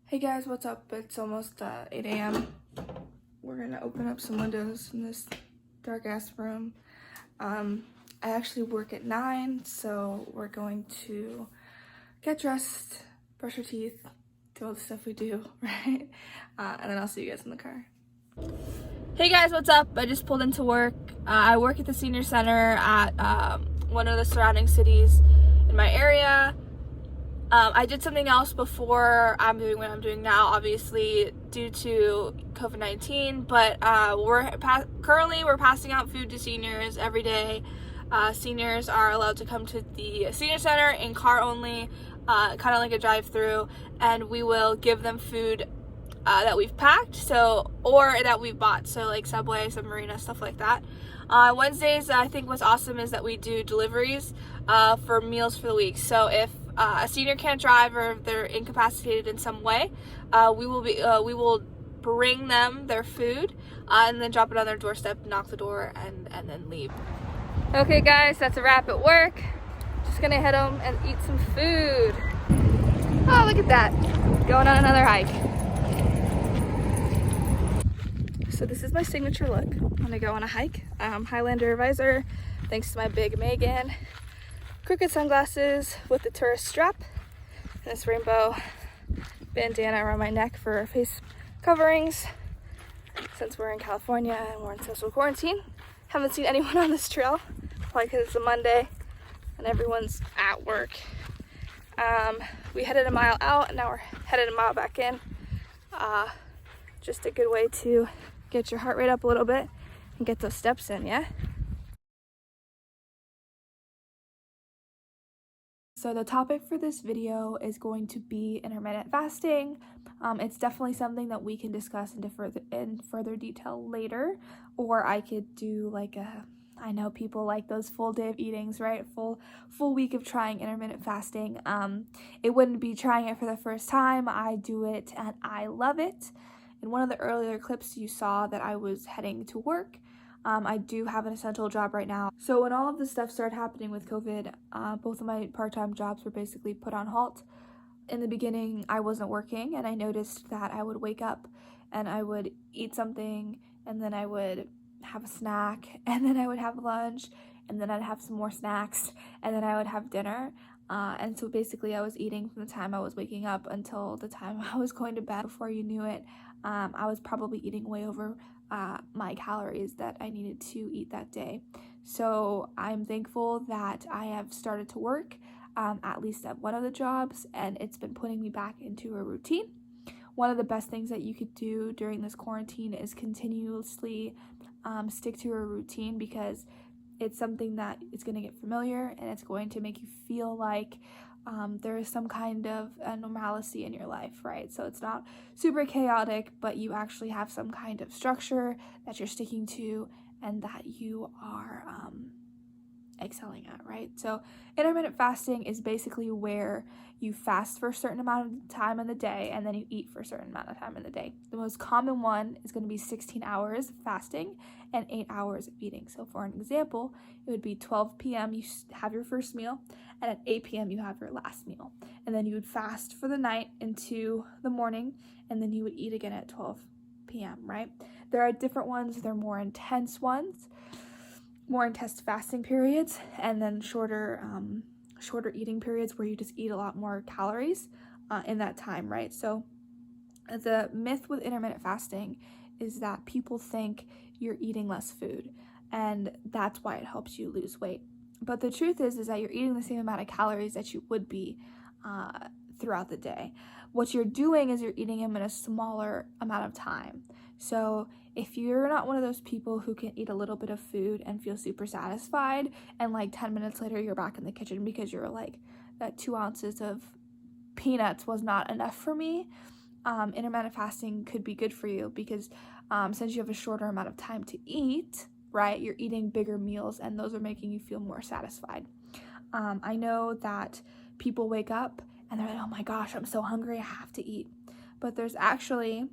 Hey guys, what's up? It's almost 8 a.m. We're gonna open up some windows in this dark ass room. I actually work at 9, so we're going to get dressed, brush our teeth, do all the stuff we do, right? And then I'll see you guys in the car. Hey guys, what's up? I just pulled into work. I work at the senior center at one of the surrounding cities in my area. I did something else before I'm doing what I'm doing now, obviously due to COVID-19, but currently we're passing out food to seniors every day. Seniors are allowed to come to the senior center in car only, kind of like a drive-through, and we will give them food that we've packed, or that we've bought, so like Subway, Submarina, stuff like that. Wednesdays, I think what's awesome is that we do deliveries for meals for the week. So if a senior can't drive or if they're incapacitated in some way, we will bring them their food and then drop it on their doorstep, knock the door, and then leave. Okay guys, that's a wrap at work. Just gonna head home and eat some food. Oh, look at that. Going on another hike. So this is my signature look when I go on a hike. Highlander visor, thanks to my big Megan. Crooked sunglasses with the tourist strap. And this rainbow bandana around my neck for face coverings. Since we're in California and we're in social quarantine. Haven't seen anyone on this trail. Probably because it's a Monday and everyone's at work. We headed a mile out and now we're headed a mile back in. Just a good way to get your heart rate up a little bit and get those steps in, yeah? So the topic for this video is going to be intermittent fasting. It's definitely something that we can discuss in further detail later, or I could do like I know people like those full day of eatings, right? Full week of trying intermittent fasting. It wouldn't be trying it for the first time. I do it and I love it. In one of the earlier clips you saw that I was heading to work. I do have an essential job right now. So when all of this stuff started happening with COVID, both of my part-time jobs were basically put on halt. In the beginning, I wasn't working and I noticed that I would wake up and I would eat something and then I would have a snack and then I would have lunch and then I'd have some more snacks and then I would have dinner. And so basically I was eating from the time I was waking up until the time I was going to bed. Before you knew it, I was probably eating way over my calories that I needed to eat that day. So I'm thankful that I have started to work at least at one of the jobs, and it's been putting me back into a routine. One of the best things that you could do during this quarantine is continuously stick to a routine, because it's something that is going to get familiar and it's going to make you feel like there is some kind of a normalcy in your life, right? So it's not super chaotic, but you actually have some kind of structure that you're sticking to and that you are excelling at, right? So intermittent fasting is basically where you fast for a certain amount of time in the day and then you eat for a certain amount of time in the day. The most common one is going to be 16 hours of fasting and 8 hours of eating. So for an example, it would be 12 p.m. you have your first meal, and at 8 p.m. you have your last meal. And then you would fast for the night into the morning, and then you would eat again at 12 p.m., right? There are different ones. They're more intense ones, more intense fasting periods, and then shorter eating periods where you just eat a lot more calories in that time, right? So the myth with intermittent fasting is that people think you're eating less food, and that's why it helps you lose weight. But the truth is that you're eating the same amount of calories that you would be throughout the day. What you're doing is you're eating them in a smaller amount of time. So if you're not one of those people who can eat a little bit of food and feel super satisfied, and like 10 minutes later you're back in the kitchen because you're like, that 2 ounces of peanuts was not enough for me, intermittent fasting could be good for you, because since you have a shorter amount of time to eat, right, you're eating bigger meals and those are making you feel more satisfied. I know that people wake up and they're like, oh my gosh, I'm so hungry, I have to eat. But there's actually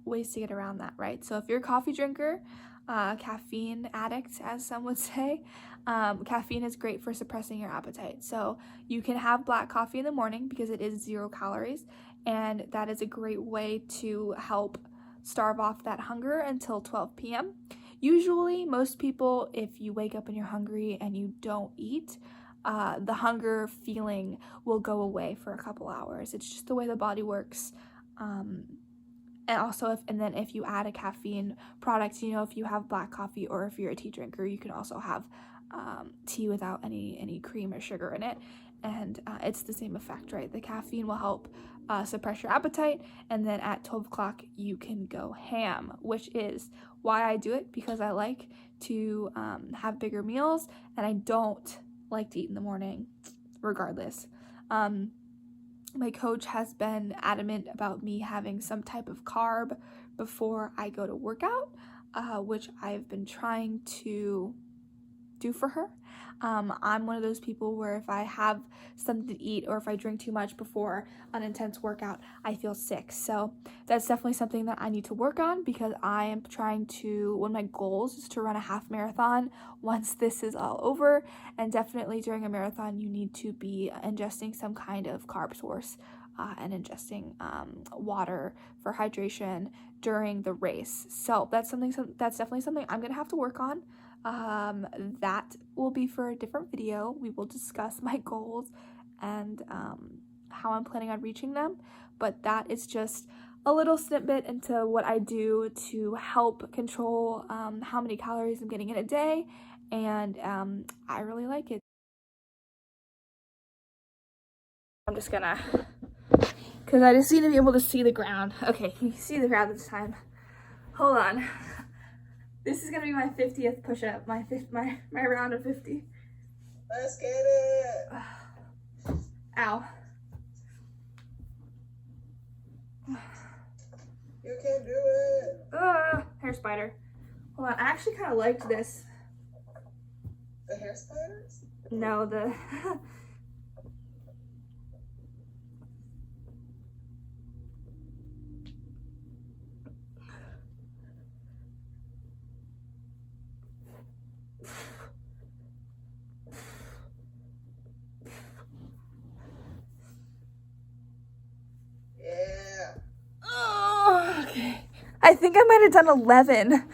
ways to get around that, right? So if you're a coffee drinker, caffeine addict, as some would say. Caffeine is great for suppressing your appetite. So you can have black coffee in the morning because it is 0 calories, and that is a great way to help starve off that hunger until 12 p.m. Usually, most people, if you wake up and you're hungry and you don't eat, the hunger feeling will go away for a couple hours. It's just the way the body works. And also, if you add a caffeine product, you know, if you have black coffee or if you're a tea drinker, you can also have tea without any cream or sugar in it, and it's the same effect, right? The caffeine will help suppress your appetite, and then at 12 o'clock you can go ham, which is why I do it, because I like to have bigger meals, and I don't like to eat in the morning regardless. My coach has been adamant about me having some type of carb before I go to workout, which I've been trying to do for her. I'm one of those people where if I have something to eat or if I drink too much before an intense workout, I feel sick. So that's definitely something that I need to work on, because I am trying to, one of my goals is to run a half marathon once this is all over. And definitely during a marathon, you need to be ingesting some kind of carb source and ingesting water for hydration during the race. So that's definitely something I'm gonna have to work on. That will be for a different video. We will discuss my goals and how I'm planning on reaching them, but that is just a little snippet into what I do to help control how many calories I'm getting in a day, and I really like it. I'm just gonna, because I just need to be able to see the ground. Okay, can you see the ground this time? Hold on. This is gonna be my 50th push-up, my round of 50. Let's get it. Ow. You can do it. Hair spider. Hold on, I actually kind of liked this. The hair spiders? No, the... Yeah. Oh, okay. I think I might have done 11.